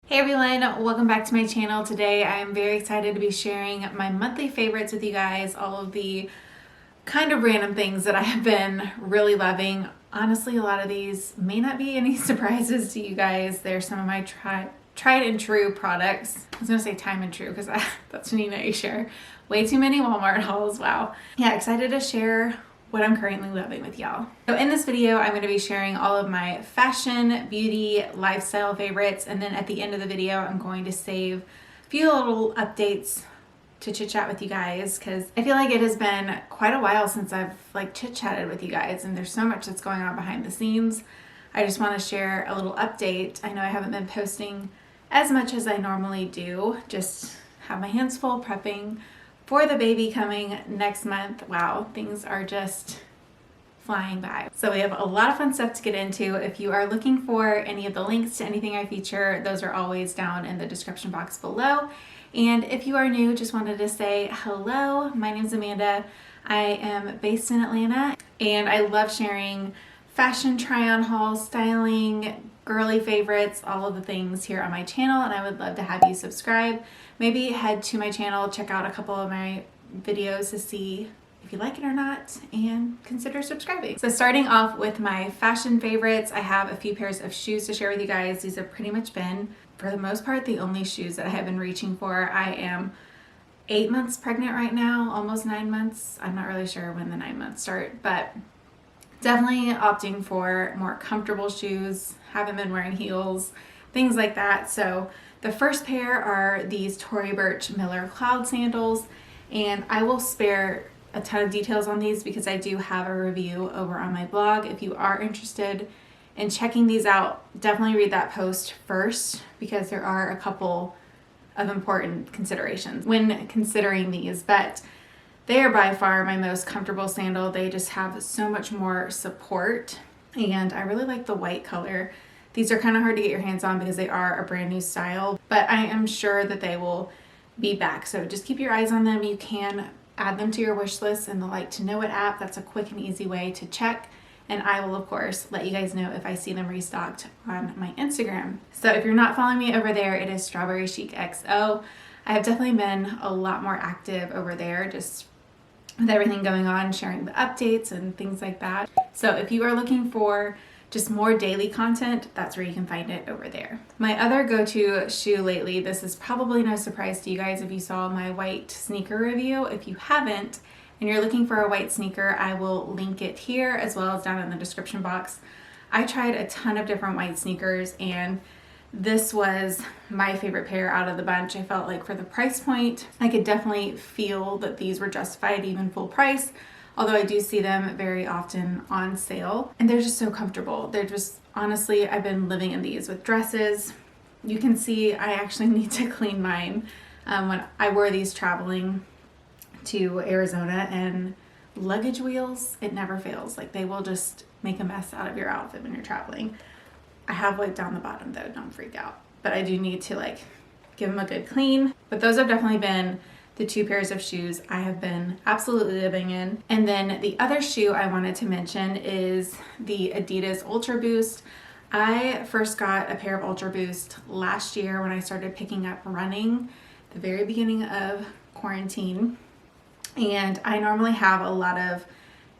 Hey everyone, welcome back to my channel. Today I am very excited to be sharing my monthly favorites with you guys, all of the kind of random things that I have been really loving. Honestly, a lot of these may not be any surprises to you guys. They're some of my tried and true products. I was gonna say time and true because that's when you know you share way too many Walmart hauls. Wow. Yeah, excited to share what I'm currently loving with y'all. So in this video, I'm going to be sharing all of my fashion, beauty, lifestyle favorites, and then at the end of the video, I'm going to save a few little updates to chit chat with you guys because I feel like it has been quite a while since I've chit chatted with you guys, and there's so much that's going on behind the scenes. I just want to share a little update. I know I haven't been posting as much as I normally do, just have my hands full prepping for the baby coming next month. Wow, things are just flying by. So we have a lot of fun stuff to get into. If you are looking for any of the links to anything I feature, those are always down in the description box below. And if you are new, just wanted to say hello. My name is Amanda. I am based in Atlanta and I love sharing fashion try-on hauls, styling, girly favorites, all of the things here on my channel, and I would love to have you subscribe. Maybe head to my channel, check out a couple of my videos to see if you like it or not, and consider subscribing. So starting off with my fashion favorites, I have a few pairs of shoes to share with you guys. These have pretty much been, for the most part, the only shoes that I have been reaching for. I am 8 months pregnant right now, almost 9 months. I'm not really sure when the 9 months start, but definitely opting for more comfortable shoes. Haven't been wearing heels, things like that. So the first pair are these Tory Burch Miller Cloud sandals, and I will spare a ton of details on these because I do have a review over on my blog. If you are interested in checking these out, definitely read that post first because there are a couple of important considerations when considering these, but they are by far my most comfortable sandal. They just have so much more support, and I really like the white color. These are kind of hard to get your hands on because they are a brand new style, but I am sure that they will be back. So just keep your eyes on them. You can add them to your wish list in the Like to Know It app. That's a quick and easy way to check. And I will, of course, let you guys know if I see them restocked on my Instagram. So if you're not following me over there, it is Strawberry Chic XO. I have definitely been a lot more active over there, just with everything going on, sharing the updates and things like that. So if you are looking for just more daily content, that's where you can find it over there. My other go-to shoe lately, this is probably no surprise to you guys if you saw my white sneaker review. If you haven't, and you're looking for a white sneaker, I will link it here as well as down in the description box. I tried a ton of different white sneakers, and this was my favorite pair out of the bunch. I felt like for the price point, I could definitely feel that these were justified even full price, although I do see them very often on sale. And they're just so comfortable. They're just, honestly, I've been living in these with dresses. You can see I actually need to clean mine when I wore these traveling to Arizona, and luggage wheels, it never fails. Like, they will just make a mess out of your outfit when you're traveling. I have wiped down the bottom though, don't freak out. But I do need to give them a good clean. But those have definitely been the two pairs of shoes I have been absolutely living in. And then the other shoe I wanted to mention is the Adidas Ultra Boost. I first got a pair of Ultra Boost last year when I started picking up running, the very beginning of quarantine. And I normally have a lot of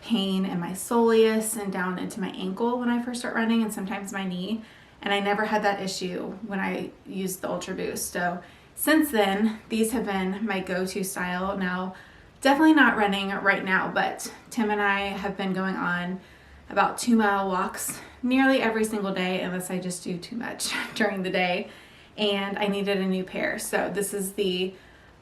pain in my soleus and down into my ankle when I first start running, and sometimes my knee, and I never had that issue when I used the Ultra Boost. So since then, these have been my go-to style. Now, definitely not running right now, but Tim and I have been going on about 2-mile walks nearly every single day, unless I just do too much during the day, and I needed a new pair. So this is the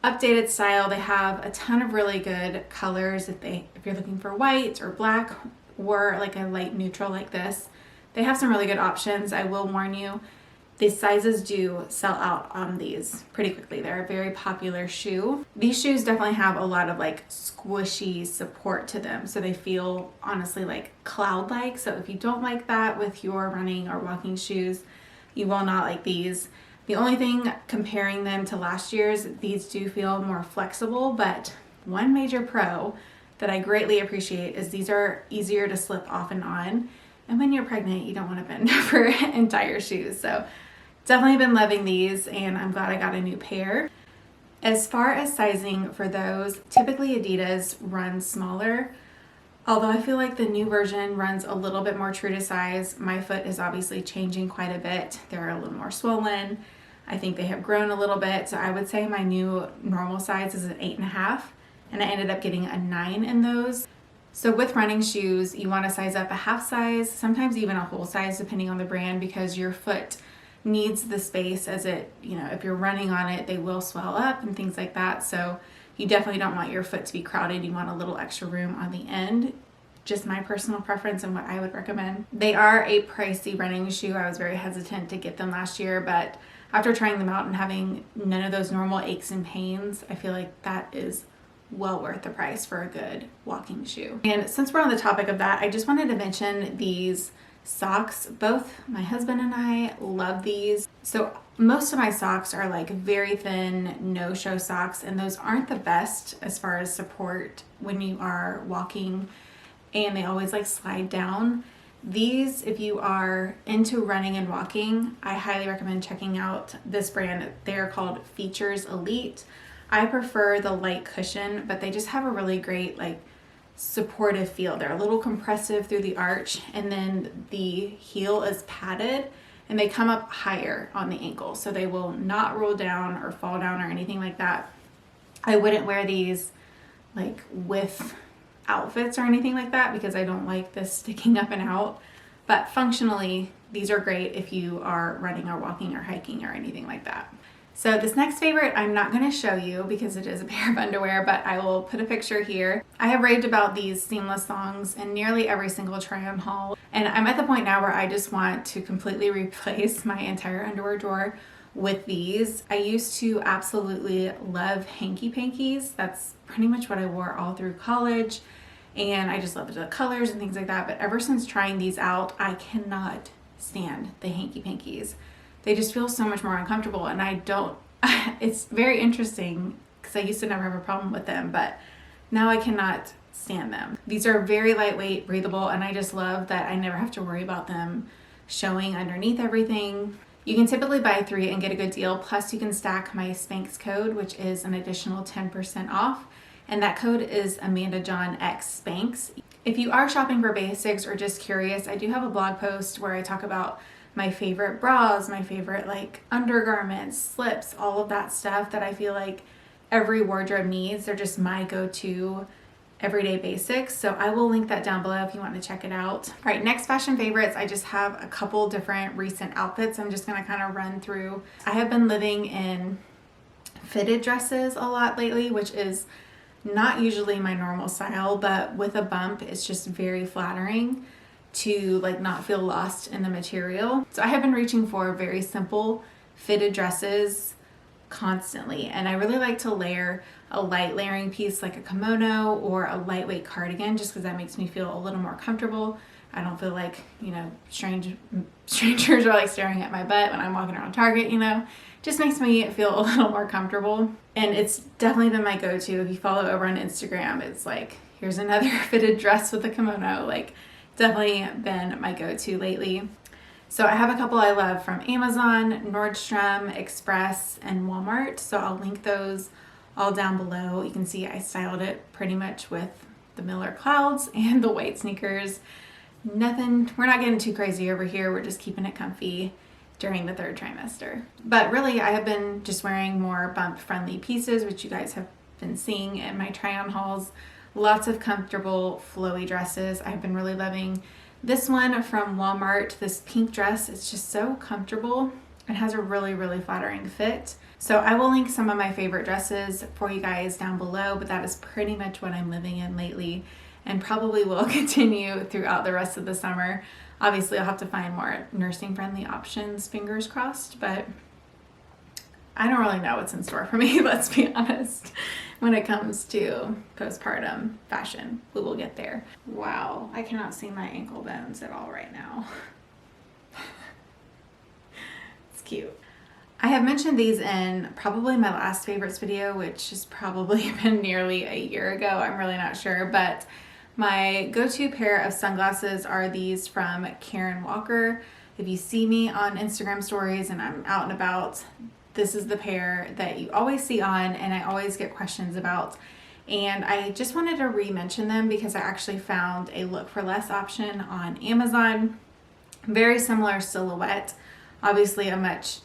updated style. They have a ton of really good colors if you're looking for white or black or like a light neutral like this. They have some really good options. I will warn you, the sizes do sell out on these pretty quickly. They're a very popular shoe. These shoes definitely have a lot of squishy support to them, so they feel honestly like cloud-like. So if you don't like that with your running or walking shoes, you will not like these. The only thing comparing them to last year's, these do feel more flexible, but one major pro that I greatly appreciate is these are easier to slip off and on. And when you're pregnant, you don't want to bend over entire shoes. So Definitely been loving these, and I'm glad I got a new pair. As far as sizing for those, typically Adidas runs smaller, although I feel like the new version runs a little bit more true to size. My foot is obviously changing quite a bit. They're a little more swollen. I think they have grown a little bit, so I would say my new normal size is an 8.5, and I ended up getting a 9 in those. So with running shoes, you want to size up a half size, sometimes even a whole size depending on the brand, because your foot needs the space as it, if you're running on it, they will swell up and things like that. So you definitely don't want your foot to be crowded. You want a little extra room on the end. Just my personal preference and what I would recommend. They are a pricey running shoe. I was very hesitant to get them last year, but after trying them out and having none of those normal aches and pains, I feel like that is well worth the price for a good walking shoe. And since we're on the topic of that, I just wanted to mention these socks. Both my husband and I love these. So most of my socks are like very thin, no-show socks, and those aren't the best as far as support when you are walking, and they always like slide down. These, if you are into running and walking, I highly recommend checking out this brand. They are called Features Elite. I prefer the light cushion, but they just have a really great like supportive feel. They're a little compressive through the arch, and then the heel is padded, and they come up higher on the ankle, so they will not roll down or fall down or anything like that. I wouldn't wear these like with outfits or anything like that because I don't like this sticking up and out, but functionally these are great if you are running or walking or hiking or anything like that. So this next favorite I'm not going to show you because it is a pair of underwear, but I will put a picture here. I have raved about these seamless thongs in nearly every single try-on haul, and I'm at the point now where I just want to completely replace my entire underwear drawer with these. I used to absolutely love hanky pankies. That's pretty much what I wore all through college, and I just loved the colors and things like that, but ever since trying these out, I cannot stand the hanky pankies. They just feel so much more uncomfortable, and I don't, it's very interesting because I used to never have a problem with them, but now I cannot stand them. These are very lightweight, breathable, and I just love that I never have to worry about them showing underneath everything. You can typically buy 3 and get a good deal, plus you can stack my Spanx code, which is an additional 10% off, and that code is xoAmandaJohn X Spanx. If you are shopping for basics or just curious, I do have a blog post where I talk about my favorite bras, my favorite like undergarments, slips, all of that stuff that I feel like every wardrobe needs. They're just my go-to everyday basics. So I will link that down below if you want to check it out. All right, next fashion favorites. I just have a couple different recent outfits I'm just going to kind of run through. I have been living in fitted dresses a lot lately, which is not usually my normal style, but with a bump, it's just very flattering to like not feel lost in the material. So I have been reaching for very simple fitted dresses constantly, and I really like to layer a light layering piece like a kimono or a lightweight cardigan just because that makes me feel a little more comfortable. I don't feel like, strangers are like staring at my butt when I'm walking around Target, just makes me feel a little more comfortable. And it's definitely been my go-to. If you follow over on Instagram, it's like, here's another fitted dress with a kimono. Like, definitely been my go-to lately. So I have a couple I love from Amazon, Nordstrom, Express, and Walmart. So I'll link those all down below. You can see I styled it pretty much with the Miller Clouds and the white sneakers. Nothing, we're not getting too crazy over here. We're just keeping it comfy during the 3rd trimester. But really, I have been just wearing more bump-friendly pieces, which you guys have been seeing in my try-on hauls. Lots of comfortable flowy dresses. I've been really loving this one from Walmart, this pink dress. It's just so comfortable. It has a really, really flattering fit. So I will link some of my favorite dresses for you guys down below, but that is pretty much what I'm living in lately and probably will continue throughout the rest of the summer. Obviously, I'll have to find more nursing-friendly options, fingers crossed, but I don't really know what's in store for me, let's be honest. When it comes to postpartum fashion, we will get there. Wow, I cannot see my ankle bones at all right now. It's cute. I have mentioned these in probably my last favorites video, which has probably been nearly a year ago. I'm really not sure, but my go-to pair of sunglasses are these from Karen Walker. If you see me on Instagram stories and I'm out and about, this is the pair that you always see on and I always get questions about. And I just wanted to re-mention them because I actually found a look for less option on Amazon. Very similar silhouette, obviously a much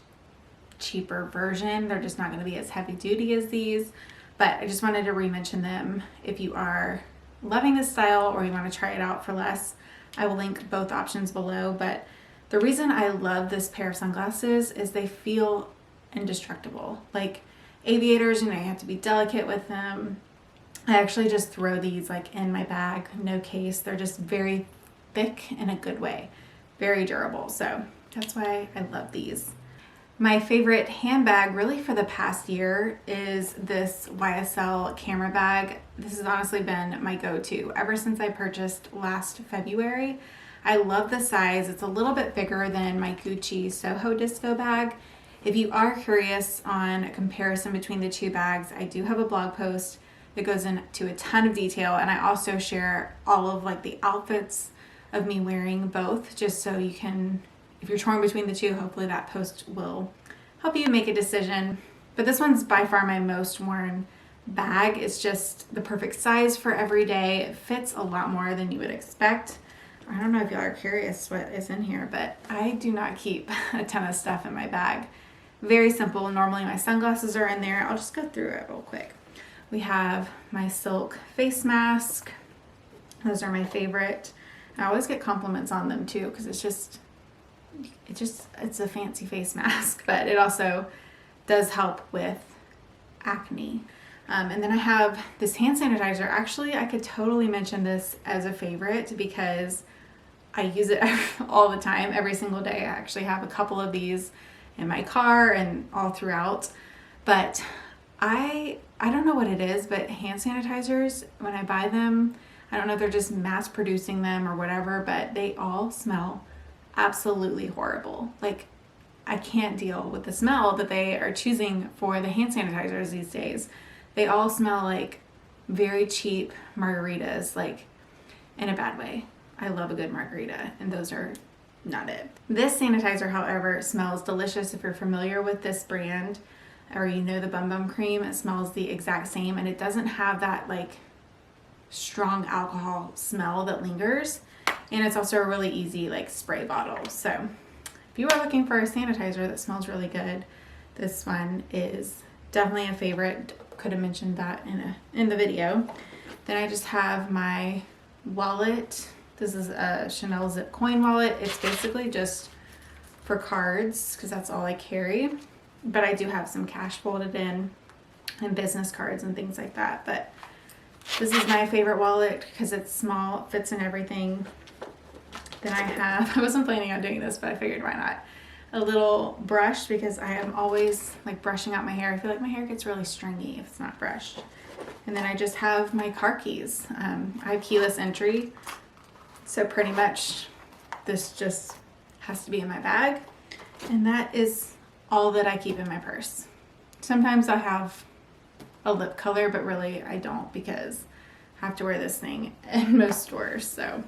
cheaper version. They're just not going to be as heavy duty as these, but I just wanted to re-mention them. If you are loving this style or you want to try it out for less, I will link both options below. But the reason I love this pair of sunglasses is they feel indestructible. Like aviators, you know, you have to be delicate with them. I actually just throw these like in my bag, no case. They're just very thick in a good way, very durable. So that's why I love these. My favorite handbag really for the past year is this YSL camera bag. This has honestly been my go-to ever since I purchased last February. I love the size. It's a little bit bigger than my Gucci Soho Disco bag. If you are curious on a comparison between the two bags, I do have a blog post that goes into a ton of detail, and I also share all of like the outfits of me wearing both, just so you can, if you're torn between the two, hopefully that post will help you make a decision. But this one's by far my most worn bag. It's just the perfect size for every day. It fits a lot more than you would expect. I don't know if y'all are curious what is in here, but I do not keep a ton of stuff in my bag. Very simple. Normally my sunglasses are in there. I'll just go through it real quick. We have my silk face mask. Those are my favorite. I always get compliments on them too because it's a fancy face mask, but it also does help with acne. And then I have this hand sanitizer. Actually, I could totally mention this as a favorite because I use it all the time, every single day. I actually have a couple of these in my car and all throughout. But I don't know what it is, but hand sanitizers, when I buy them, I don't know if they're just mass producing them or whatever, but they all smell absolutely horrible. Like, I can't deal with the smell that they are choosing for the hand sanitizers these days. They all smell like very cheap margaritas, like in a bad way. I love a good margarita, and those are not it. This sanitizer, however, smells delicious. If you're familiar with this brand or you know the Bum Bum Cream, it smells the exact same, and it doesn't have that like strong alcohol smell that lingers. And it's also a really easy like spray bottle. So if you are looking for a sanitizer that smells really good, this one is definitely a favorite. Could have mentioned that in the video. Then I just have my wallet. This is a Chanel zip coin wallet. It's basically just for cards because that's all I carry. But I do have some cash folded in and business cards and things like that. But this is my favorite wallet because it's small, it fits in everything. Then I wasn't planning on doing this, but I figured why not. A little brush because I am always like brushing out my hair. I feel like my hair gets really stringy if it's not brushed. And then I just have my car keys. I have keyless entry. So pretty much this just has to be in my bag. And that is all that I keep in my purse. Sometimes I have a lip color, but really I don't because I have to wear this thing in most stores. So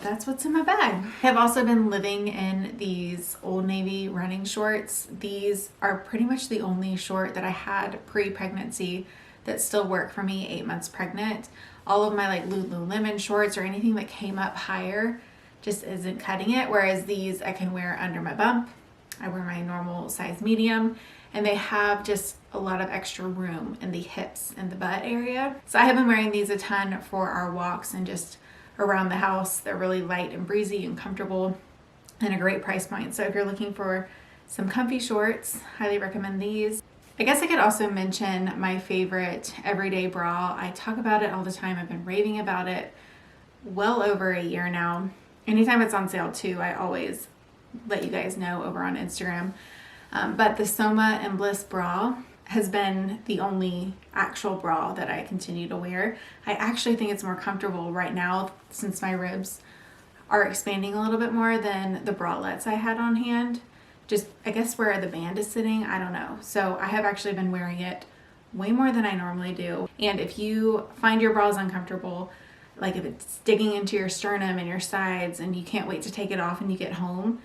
that's what's in my bag. I have also been living in these Old Navy running shorts. These are pretty much the only short that I had pre-pregnancy that still work for me 8 months pregnant. All of my like Lululemon shorts or anything that came up higher just isn't cutting it. Whereas these I can wear under my bump. I wear my normal size medium, and they have just a lot of extra room in the hips and the butt area. So I have been wearing these a ton for our walks and just around the house. They're really light and breezy and comfortable and a great price point. So if you're looking for some comfy shorts, highly recommend these. I guess I could also mention my favorite everyday bra. I talk about it all the time. I've been raving about it well over a year now. Anytime it's on sale too, I always let you guys know over on Instagram. But the Soma and Bliss bra has been the only actual bra that I continue to wear. I actually think it's more comfortable right now since my ribs are expanding a little bit more than the bralettes I had on hand. Just, I guess where the band is sitting, I don't know. So I have actually been wearing it way more than I normally do. And if you find your bras uncomfortable, like if it's digging into your sternum and your sides and you can't wait to take it off when you get home,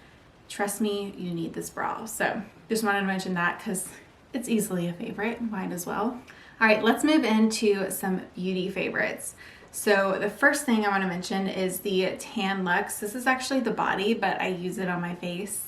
trust me, you need this bra. So just wanted to mention that because it's easily a favorite, mine as well. All right, let's move into some beauty favorites. So the first thing I want to mention is the Tan Luxe. This is actually the body, but I use it on my face.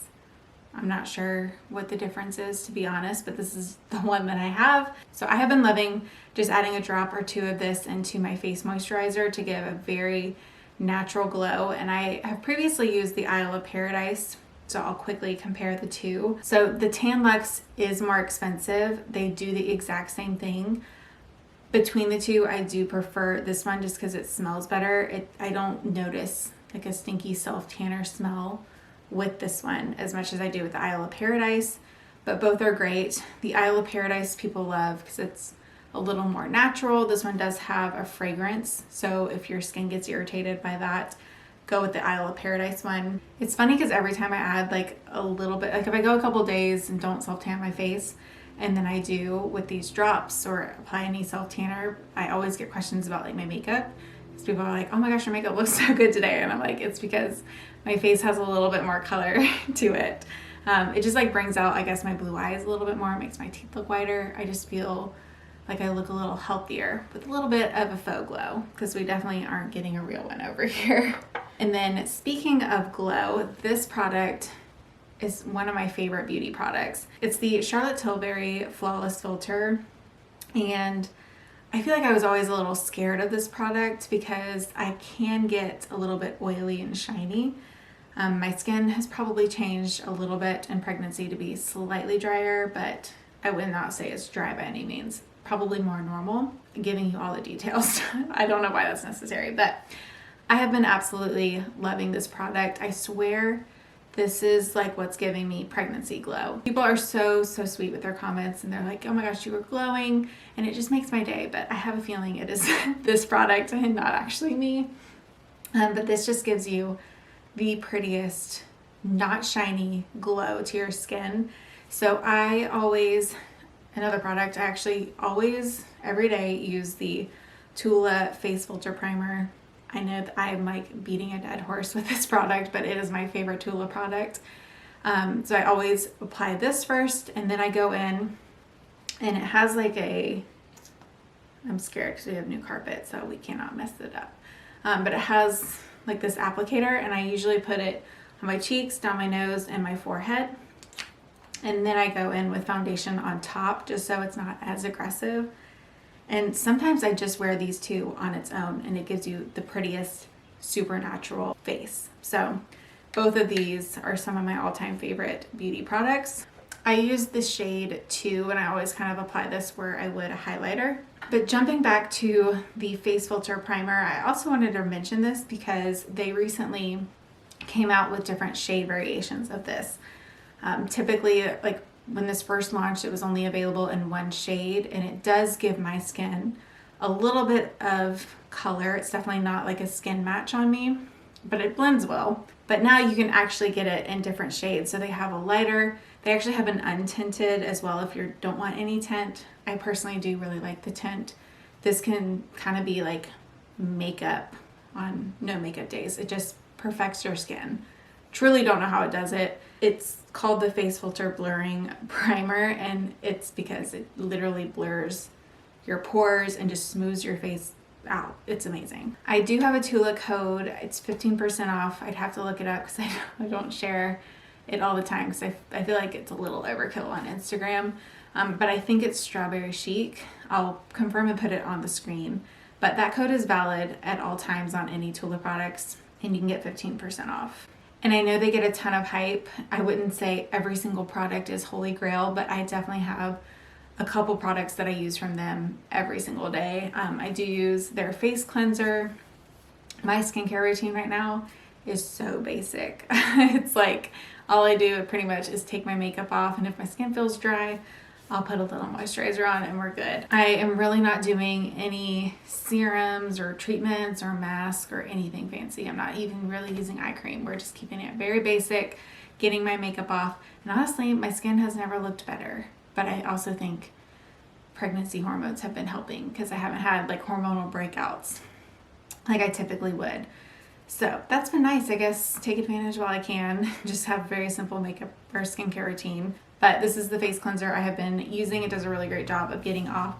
I'm not sure what the difference is, to be honest, but this is the one that I have. So I have been loving just adding a drop or two of this into my face moisturizer to give a very natural glow. And I have previously used the Isle of Paradise, so I'll quickly compare the two. So the Tan Luxe is more expensive. They do the exact same thing. Between the two, I do prefer this one just because it smells better. I don't notice like a stinky self-tanner smell with this one as much as I do with the Isle of Paradise, but both are great. The Isle of Paradise people love because it's a little more natural. This one does have a fragrance, so if your skin gets irritated by that, go with the Isle of Paradise one. It's funny because every time I add like a little bit, like if I go a couple days and don't self-tan my face, and then I do with these drops or apply any self-tanner, I always get questions about like my makeup. Because people are like, oh my gosh, your makeup looks so good today. And I'm like, it's because my face has a little bit more color to it. It just like brings out, I guess, my blue eyes a little bit more. It makes my teeth look whiter. I just feel like I look a little healthier with a little bit of a faux glow because we definitely aren't getting a real one over here. And then speaking of glow, this product is one of my favorite beauty products. It's the Charlotte Tilbury Flawless Filter. And I feel like I was always a little scared of this product because I can get a little bit oily and shiny. My skin has probably changed a little bit in pregnancy to be slightly drier, but I would not say it's dry by any means. Probably more normal. I'm giving you all the details. I don't know why that's necessary, but I have been absolutely loving this product. I swear this is like what's giving me pregnancy glow. People are so sweet with their comments and they're like, oh my gosh, you were glowing, and it just makes my day. But I have a feeling it is this product and not actually me. But this just gives you the prettiest, not shiny glow to your skin. So I always, another product, I actually always every day use the Tula Face Filter Primer. I know that I'm like beating a dead horse with this product, but it is my favorite Tula product. So I always apply this first, and then I go in, and it has like I'm scared because we have new carpet, so we cannot mess it up. But it has like this applicator, and I usually put it on my cheeks, down my nose, and my forehead. And then I go in with foundation on top, just so it's not as aggressive. And sometimes I just wear these two on its own, and it gives you the prettiest, super natural face. So both of these are some of my all-time favorite beauty products. I use the shade 2, and I always kind of apply this where I would a highlighter. But jumping back to the face filter primer, I also wanted to mention this because they recently came out with different shade variations of this. Typically, like when this first launched, it was only available in one shade, and it does give my skin a little bit of color. It's definitely not like a skin match on me, but it blends well. But now you can actually get it in different shades. So they have a lighter, they actually have an untinted as well if you don't want any tint. I personally do really like the tint. This can kind of be like makeup on no makeup days. It just perfects your skin. Truly don't know how it does it. It's called the Face Filter Blurring Primer, and it's because it literally blurs your pores and just smooths your face out. It's amazing. I do have a Tula code. It's 15% off. I'd have to look it up because I don't share it all the time because I feel like it's a little overkill on Instagram. But I think it's Strawberry Chic. I'll confirm and put it on the screen. But that code is valid at all times on any Tula products, and you can get 15% off. And I know they get a ton of hype. I wouldn't say every single product is holy grail, but I definitely have a couple products that I use from them every single day. I do use their face cleanser. My skincare routine right now is so basic. It's like all I do pretty much is take my makeup off, and if my skin feels dry, I'll put a little moisturizer on and we're good. I am really not doing any serums or treatments or masks or anything fancy. I'm not even really using eye cream. We're just keeping it very basic, getting my makeup off. And honestly, my skin has never looked better. But I also think pregnancy hormones have been helping because I haven't had like hormonal breakouts like I typically would. So that's been nice. I guess take advantage while I can. Just have a very simple makeup or skincare routine. But this is the face cleanser I have been using. It does a really great job of getting off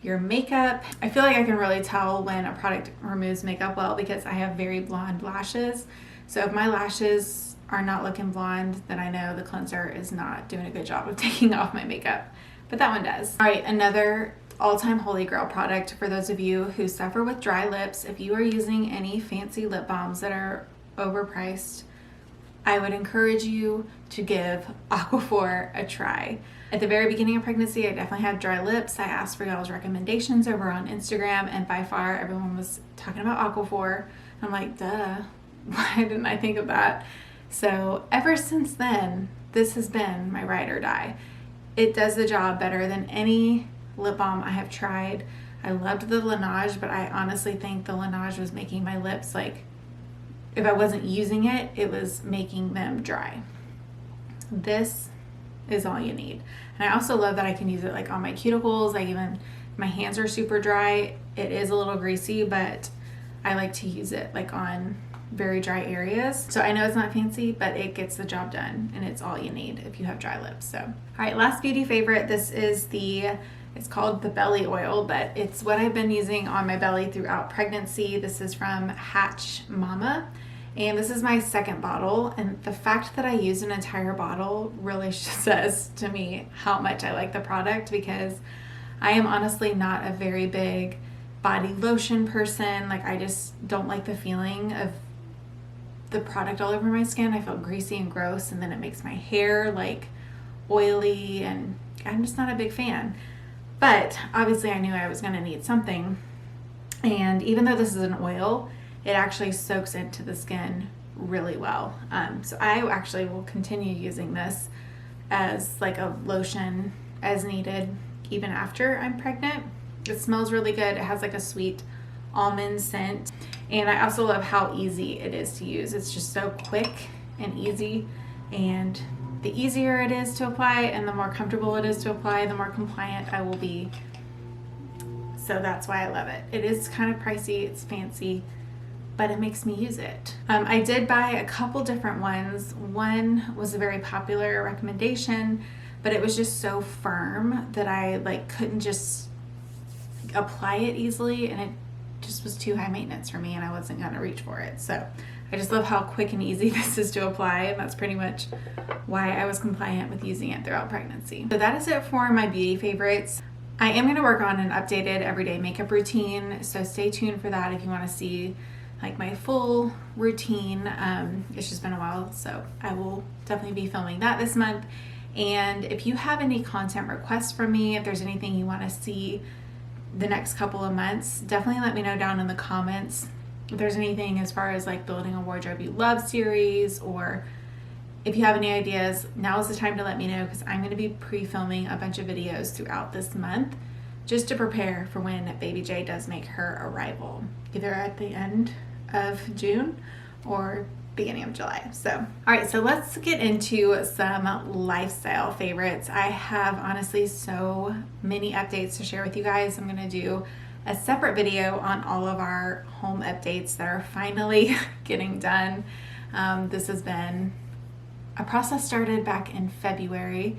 your makeup. I feel like I can really tell when a product removes makeup well because I have very blonde lashes. So if my lashes are not looking blonde, then I know the cleanser is not doing a good job of taking off my makeup. But that one does. All right, another all-time holy grail product for those of you who suffer with dry lips. If you are using any fancy lip balms that are overpriced, I would encourage you to give Aquaphor a try. At the very beginning of pregnancy, I definitely had dry lips. I asked for y'all's recommendations over on Instagram, and by far everyone was talking about Aquaphor. I'm like, duh, why didn't I think of that? So ever since then, this has been my ride or die. It does the job better than any lip balm I have tried. I loved the Laneige, but I honestly think the Laneige was making my lips, like, if I wasn't using it, it was making them dry. This is all you need. And I also love that I can use it like on my cuticles. My hands are super dry. It is a little greasy, but I like to use it like on very dry areas. So I know it's not fancy, but it gets the job done, and it's all you need if you have dry lips. So, all right, last beauty favorite. This is it's called the belly oil, but it's what I've been using on my belly throughout pregnancy. This is from Hatch Mama, and this is my second bottle. And the fact that I used an entire bottle really says to me how much I like the product, because I am honestly not a very big body lotion person. Like, I just don't like the feeling of the product all over my skin. I feel greasy and gross, and then it makes my hair like oily, and I'm just not a big fan. But obviously I knew I was going to need something, and even though this is an oil, it actually soaks into the skin really well. So I actually will continue using this as like a lotion as needed even after I'm pregnant. It smells really good. It has like a sweet almond scent, and I also love how easy it is to use. It's just so quick and easy, and the easier it is to apply and the more comfortable it is to apply, the more compliant I will be. So that's why I love it. It is kind of pricey, it's fancy, but it makes me use it. I did buy a couple different ones. One was a very popular recommendation, but it was just so firm that I like couldn't just apply it easily, and it just was too high maintenance for me, and I wasn't going to reach for it. So I just love how quick and easy this is to apply, and that's pretty much why I was compliant with using it throughout pregnancy. So that is it for my beauty favorites. I am going to work on an updated everyday makeup routine, so stay tuned for that if you want to see like my full routine. It's just been a while, so I will definitely be filming that this month. And if you have any content requests from me, if there's anything you want to see the next couple of months, definitely let me know down in the comments. If there's anything as far as like building a wardrobe you love series, or if you have any ideas, now is the time to let me know, because I'm going to be pre-filming a bunch of videos throughout this month just to prepare for when Baby J does make her arrival, either at the end of June or beginning of July. So, all right, so let's get into some lifestyle favorites. I have honestly so many updates to share with you guys. I'm going to do a separate video on all of our home updates that are finally getting done. This has been a process started back in February,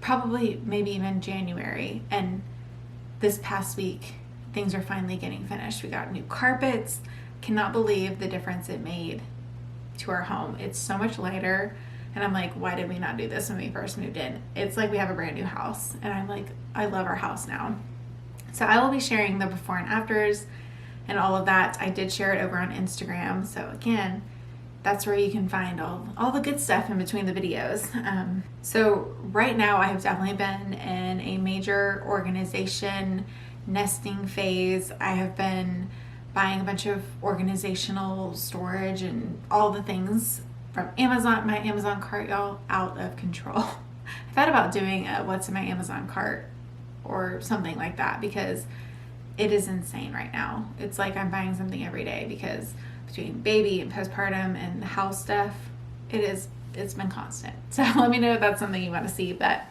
probably maybe even January, and this past week things are finally getting finished. We got new carpets. Cannot believe the difference it made to our home. It's so much lighter, and I'm like, why did we not do this when we first moved in? It's like we have a brand new house, and I'm like, I love our house now. So I will be sharing the before and afters and all of that. I did share it over on Instagram, so again, that's where you can find all the good stuff in between the videos. So right now I have definitely been in a major organization nesting phase. I have been buying a bunch of organizational storage and all the things from Amazon. My Amazon cart, y'all, out of control. I thought about doing a what's in my Amazon cart or something like that, because it is insane right now. It's like I'm buying something every day, because between baby and postpartum and the house stuff, it's been constant. So let me know if that's something you want to see. But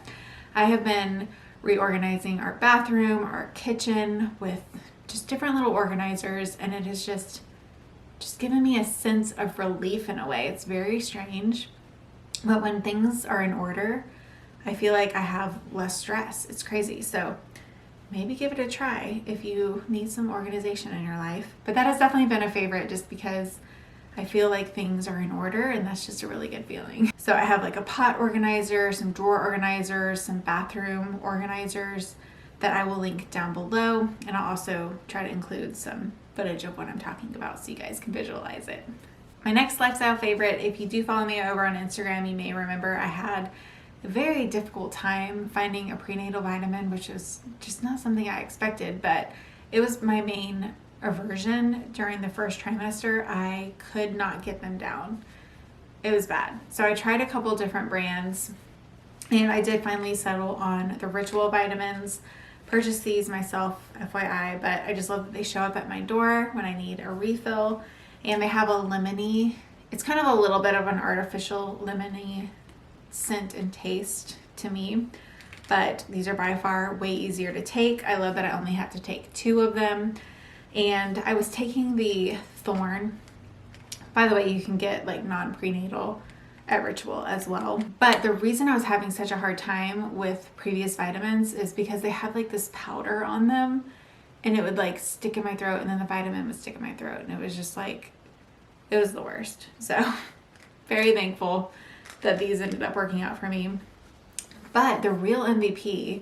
I have been reorganizing our bathroom, our kitchen with just different little organizers, and it is just just given me a sense of relief in a way. It's very strange. But when things are in order, I feel like I have less stress. It's crazy. So maybe give it a try if you need some organization in your life. But that has definitely been a favorite just because I feel like things are in order, and that's just a really good feeling. So I have like a pot organizer, some drawer organizers, some bathroom organizers that I will link down below. And I'll also try to include some footage of what I'm talking about so you guys can visualize it. My next lifestyle favorite, if you do follow me over on Instagram, you may remember I had a very difficult time finding a prenatal vitamin, which was just not something I expected, but it was my main aversion during the first trimester. I could not get them down. It was bad. So I tried a couple different brands, and I did finally settle on the Ritual vitamins. Purchased these myself, FYI, but I just love that they show up at my door when I need a refill. And they have a lemony, it's kind of a little bit of an artificial lemony scent and taste to me, but these are by far way easier to take. I love that I only have to take 2 of them. And I was taking the Thorn. By the way, you can get like non-prenatal at Ritual as well. But the reason I was having such a hard time with previous vitamins is because they have like this powder on them, and it would like stick in my throat, and then the vitamin would stick in my throat, and it was just like, it was the worst. So very thankful that these ended up working out for me. But the real MVP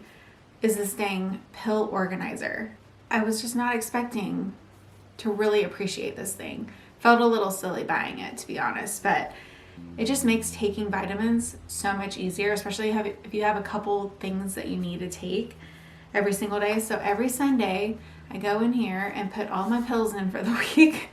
is this dang pill organizer. I was just not expecting to really appreciate this thing. Felt a little silly buying it, to be honest, but it just makes taking vitamins so much easier, especially if you have a couple things that you need to take every single day. So every Sunday I go in here and put all my pills in for the week,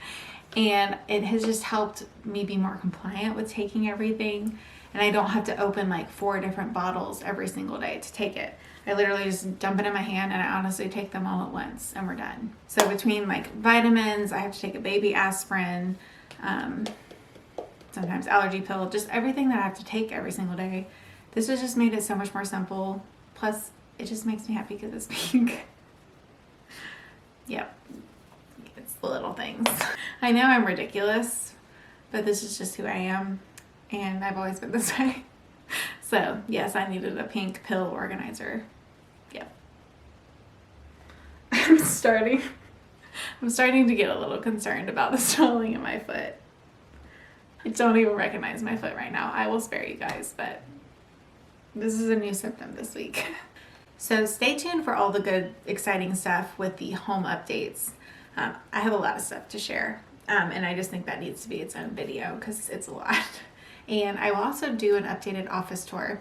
and it has just helped me be more compliant with taking everything, and I don't have to open like 4 different bottles every single day to take it. I literally just dump it in my hand, and I honestly take them all at once, and we're done. So between like vitamins, I have to take a baby aspirin, sometimes allergy pill, just everything that I have to take every single day. This has just made it so much more simple. Plus, it just makes me happy because it's pink. Yep, it's the little things. I know I'm ridiculous, but this is just who I am, and I've always been this way. So yes, I needed a pink pill organizer. Yep. I'm starting to get a little concerned about the swelling in my foot. I don't even recognize my foot right now. I will spare you guys, but this is a new symptom this week. So stay tuned for all the good, exciting stuff with the home updates. I have a lot of stuff to share, and I just think that needs to be its own video because it's a lot. And I will also do an updated office tour.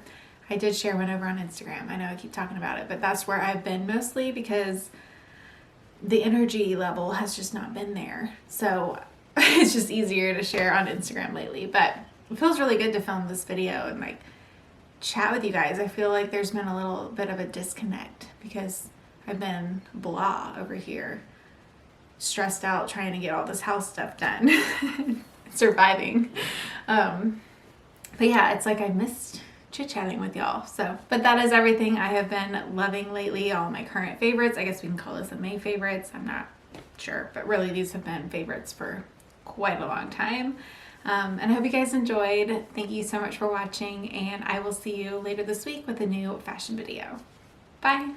I did share one over on Instagram. I know I keep talking about it, but that's where I've been mostly because the energy level has just not been there. So it's just easier to share on Instagram lately. But it feels really good to film this video and like chat with you guys. I feel like there's been a little bit of a disconnect because I've been blah over here, stressed out trying to get all this house stuff done, surviving. But yeah, it's like I missed chit-chatting with y'all. So, but that is everything I have been loving lately. All my current favorites. I guess we can call this the May favorites. I'm not sure, but really these have been favorites for quite a long time. And I hope you guys enjoyed. Thank you so much for watching, and I will see you later this week with a new fashion video. Bye.